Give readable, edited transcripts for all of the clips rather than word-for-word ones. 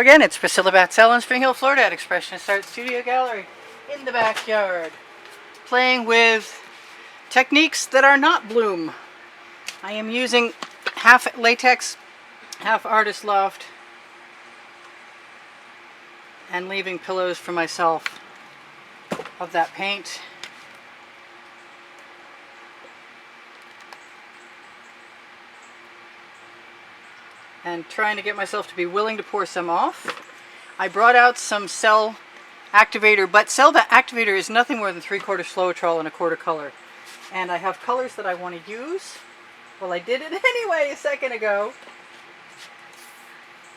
again, it's Priscilla Batzell in Spring Hill, Florida at Expressionist Art Studio Gallery in the backyard, playing with techniques that are not bloom. I am using half latex, half artist loft, and leaving pillows for myself of that paint. And trying to get myself to be willing to pour some off. I brought out some cell activator, but cell activator is nothing more than 3/4 Floetrol and 1/4 color. And I have colors that I want to use. Well, I did it anyway a second ago.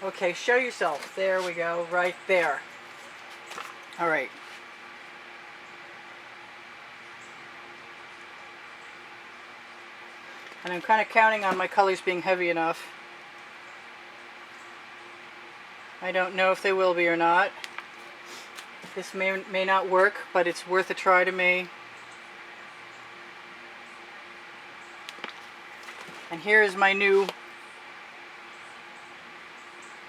Okay, show yourself. There we go, right there. All right. And I'm kind of counting on my colors being heavy enough. I don't know if they will be or not. This may not work, but it's worth a try to me. And here is my new,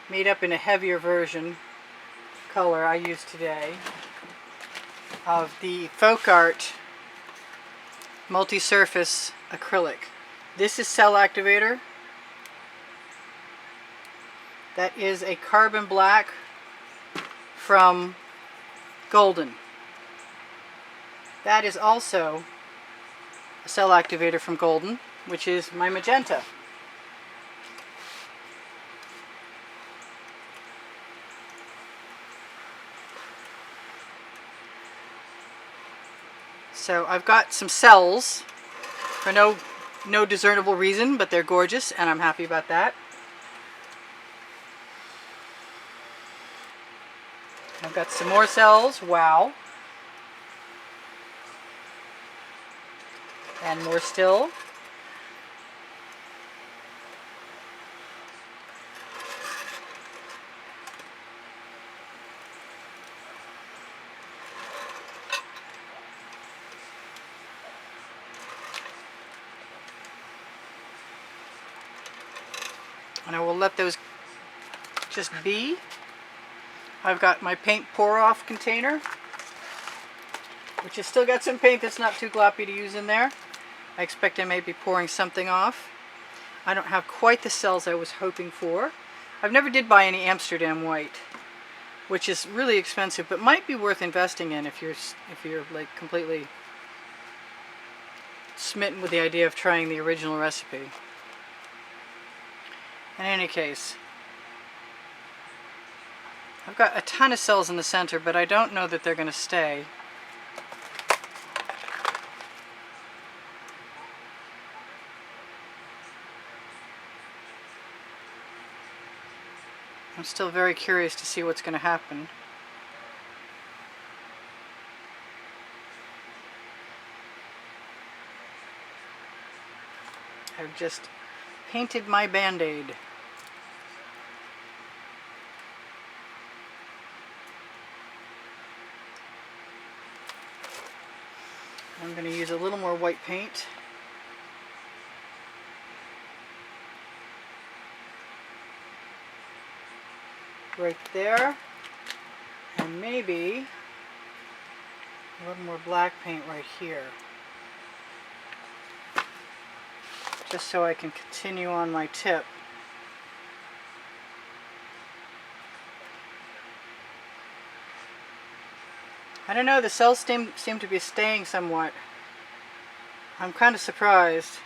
made up in a heavier version, color I used today of the Folk Art multi-surface acrylic. This is cell activator. That is a carbon black from Golden. That is also a cell activator from Golden, which is my magenta. So I've got some cells for no discernible reason, but they're gorgeous and I'm happy about that. I've got some more cells, wow. And more still. And I will let those just be. I've got my paint pour-off container, which has still got some paint that's not too gloppy to use in there. I expect I may be pouring something off. I don't have quite the cells I was hoping for. I've never did buy any Amsterdam white, which is really expensive, but might be worth investing in if you're like completely smitten with the idea of trying the original recipe. In any case, I've got a ton of cells in the center, but I don't know that they're going to stay. I'm still very curious to see what's going to happen. I've just painted my Band-Aid. I'm going to use a little more white paint. Right there. And maybe a little more black paint right here. Just so I can continue on my tip. I don't know, the cells seem to be staying somewhat. I'm kind of surprised.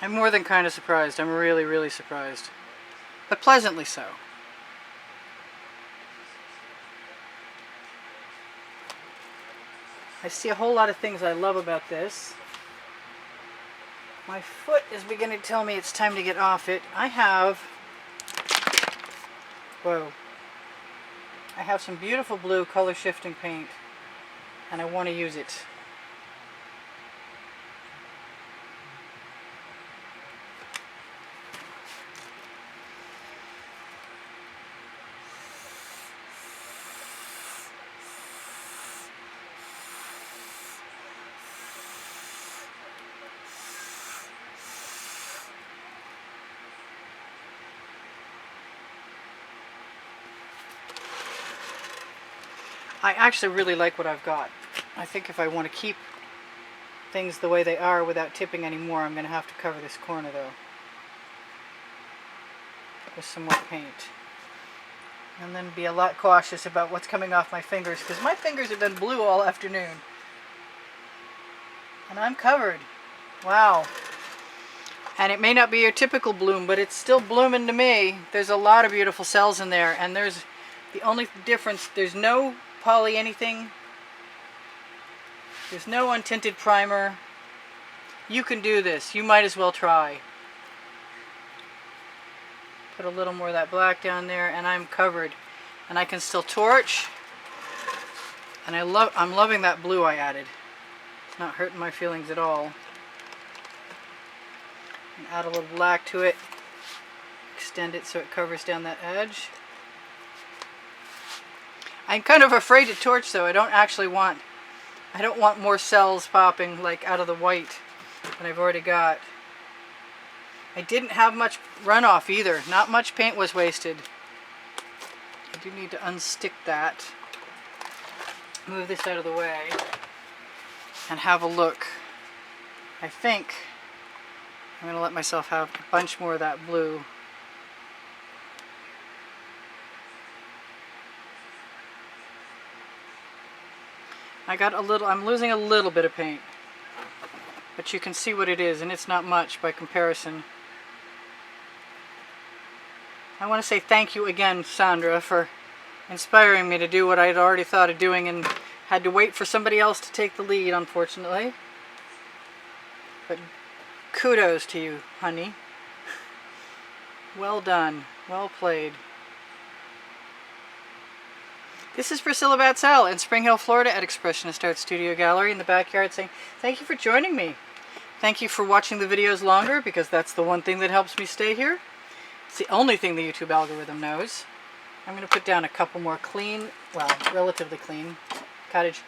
I'm more than kind of surprised. I'm really, really surprised. But pleasantly so. I see a whole lot of things I love about this. My foot is beginning to tell me it's time to get off it. I have some beautiful blue color shifting paint, and I want to use it. I actually really like what I've got. I think if I want to keep things the way they are without tipping anymore, I'm going to have to cover this corner though with some more paint. And then be a lot cautious about what's coming off my fingers, because my fingers have been blue all afternoon. And I'm covered. Wow. And it may not be your typical bloom, but it's still blooming to me. There's a lot of beautiful cells in there, and there's the only difference, there's no poly anything. There's no untinted primer. You can do this. You might as well try. Put a little more of that black down there, and I'm covered. And I can still torch. And I'm loving that blue I added. It's not hurting my feelings at all. And add a little black to it. Extend it so it covers down that edge. I'm kind of afraid to torch though. I don't want more cells popping like out of the white that I've already got. I didn't have much runoff either. Not much paint was wasted. I do need to unstick that. Move this out of the way and have a look. I think I'm going to let myself have a bunch more of that blue. I'm losing a little bit of paint, but you can see what it is, and it's not much by comparison. I want to say thank you again, Sandra, for inspiring me to do what I'd already thought of doing and had to wait for somebody else to take the lead, unfortunately. But kudos to you, honey. Well done. Well played. This is Priscilla Batzell in Spring Hill, Florida at Expressionist Art Studio Gallery in the backyard saying thank you for joining me. Thank you for watching the videos longer, because that's the one thing that helps me stay here. It's the only thing the YouTube algorithm knows. I'm going to put down a couple more clean, well, relatively clean cottage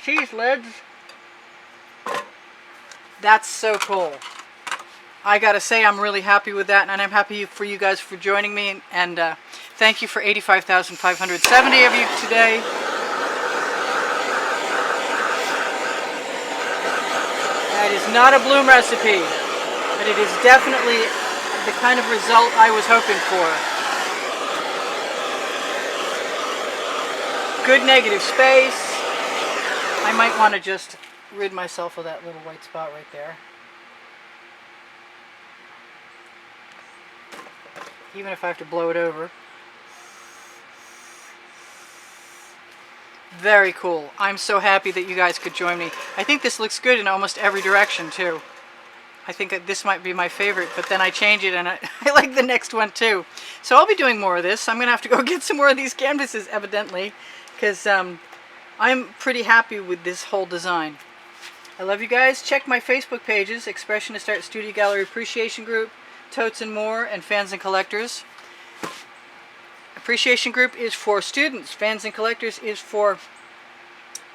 cheese lids. That's so cool. I gotta say I'm really happy with that, and I'm happy for you guys for joining me, and thank you for 85,570 of you today. That is not a bloom recipe, but it is definitely the kind of result I was hoping for. Good negative space. I might want to just rid myself of that little white spot right there. Even if I have to blow it over. Very cool. I'm so happy that you guys could join me. I think this looks good in almost every direction too. I think that this might be my favorite, but then I change it and I like the next one too. So I'll be doing more of this. I'm going to have to go get some more of these canvases evidently, because I'm pretty happy with this whole design. I love you guys. Check my Facebook pages, Expressionist Art Studio Gallery Appreciation Group, Totes and More, and Fans and Collectors. Appreciation Group is for students. Fans and Collectors is for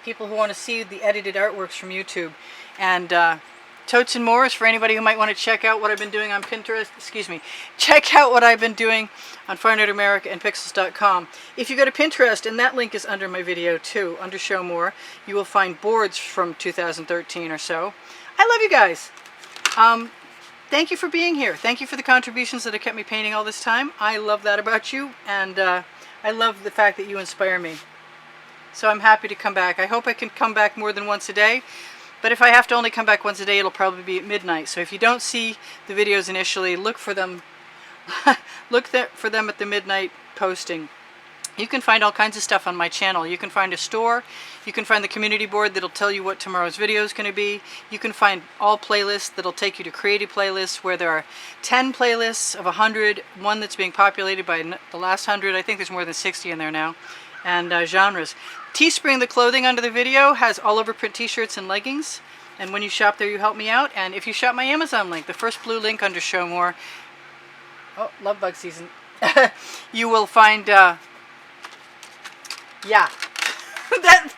people who want to see the edited artworks from YouTube. And Totes and More is for anybody who might want to check out what I've been doing on Pinterest. Excuse me. Check out what I've been doing on Fine Art America and Pixels.com. If you go to Pinterest, and that link is under my video too, under Show More, you will find boards from 2013 or so. I love you guys. Thank you for being here. Thank you for the contributions that have kept me painting all this time. I love that about you, and I love the fact that you inspire me. So I'm happy to come back. I hope I can come back more than once a day, but if I have to only come back once a day, it'll probably be at midnight. So if you don't see the videos initially, look for them. Look for them at the midnight posting. You can find all kinds of stuff on my channel. You can find a store. You can find the community board that'll tell you what tomorrow's video is going to be. You can find all playlists that'll take you to creative playlists where there are 10 playlists of 100, one that's being populated by the last 100. I think there's more than 60 in there now. And genres. Teespring, the clothing under the video, has all over print t-shirts and leggings. And when you shop there, you help me out. And if you shop my Amazon link, the first blue link under Show More, oh, love bug season, you will find... yeah,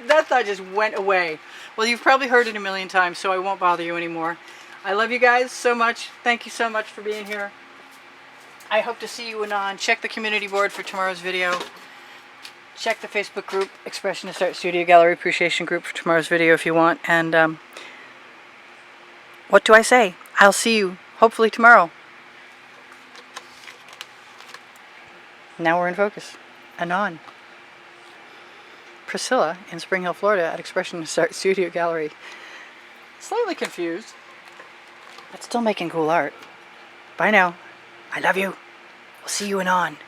that thought just went away. Well, you've probably heard it a million times, so I won't bother you anymore. I love you guys so much. Thank you so much for being here. I hope to see you anon. Check the community board for tomorrow's video. check the Facebook group, Expressionist Art Studio Gallery Appreciation Group, for tomorrow's video if you want. And what do I say? I'll see you hopefully tomorrow. Now we're in focus. Anon. Priscilla in Spring Hill, Florida at Expressionist Art Studio Gallery. Slightly confused, but still making cool art. Bye now. I love you. We'll see you anon.